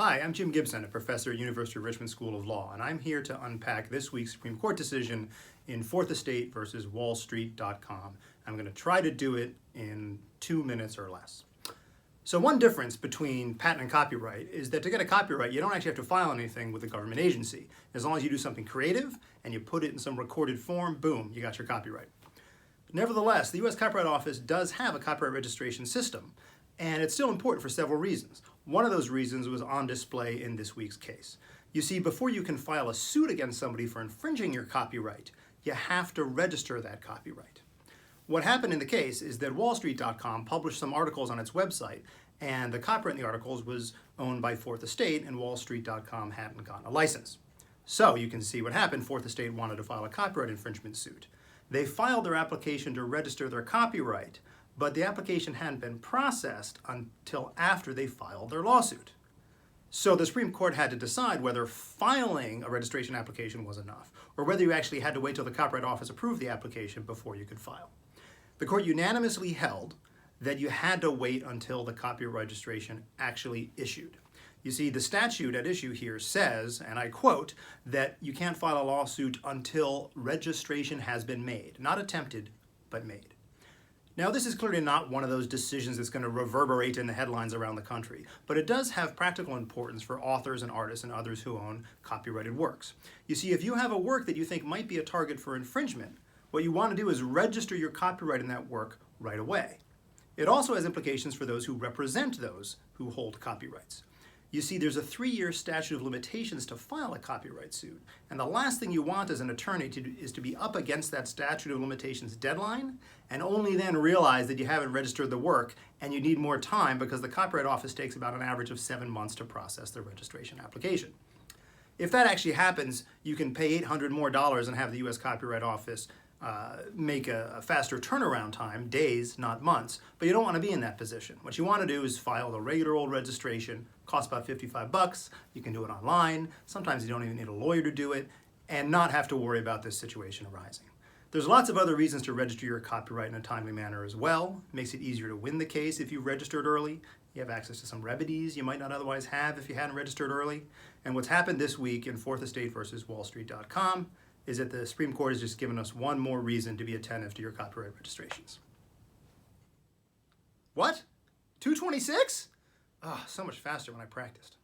Hi, I'm Jim Gibson, a professor at University of Richmond School of Law, and I'm here to unpack this week's Supreme Court decision in Fourth Estate versus wallstreet.com. I'm going to try to do it in 2 minutes or less. So one difference between patent and copyright is that to get a copyright, you don't actually have to file anything with a government agency. As long as you do something creative and you put it in some recorded form, boom, you got your copyright. Nevertheless, the U.S. Copyright Office does have a copyright registration system, and it's still important for several reasons. One of those reasons was on display in this week's case. You see, before you can file a suit against somebody for infringing your copyright, you have to register that copyright. What happened in the case is that wallstreet.com published some articles on its website, and the copyright in the articles was owned by Fourth Estate, and wallstreet.com hadn't gotten a license. So you can see what happened. Fourth Estate wanted to file a copyright infringement suit. They filed their application to register their copyright, but the application hadn't been processed until after they filed their lawsuit. So the Supreme Court had to decide whether filing a registration application was enough, or whether you actually had to wait till the Copyright Office approved the application before you could file. The court unanimously held that you had to wait until the copyright registration actually issued. You see, the statute at issue here says, and I quote, that you can't file a lawsuit until registration has been made. Not attempted, but made. Now, this is clearly not one of those decisions that's going to reverberate in the headlines around the country, but it does have practical importance for authors and artists and others who own copyrighted works. You see, if you have a work that you think might be a target for infringement, what you want to do is register your copyright in that work right away. It also has implications for those who represent those who hold copyrights. You see, there's a 3-year statute of limitations to file a copyright suit, and the last thing you want as an attorney is to be up against that statute of limitations deadline and only then realize that you haven't registered the work and you need more time because the Copyright Office takes about an average of 7 months to process the registration application. If that actually happens, you can pay $800 more and have the U.S. Copyright Office make a faster turnaround time, days, not months, but you don't want to be in that position. What you want to do is file the regular old registration, costs about $55, you can do it online, sometimes you don't even need a lawyer to do it, and not have to worry about this situation arising. There's lots of other reasons to register your copyright in a timely manner as well. It makes it easier to win the case if you registered early. You have access to some remedies you might not otherwise have if you hadn't registered early. And what's happened this week in Fourth Estate versus wallstreet.com is that the Supreme Court has just given us one more reason to be attentive to your copyright registrations. What? 226? Oh, so much faster when I practiced.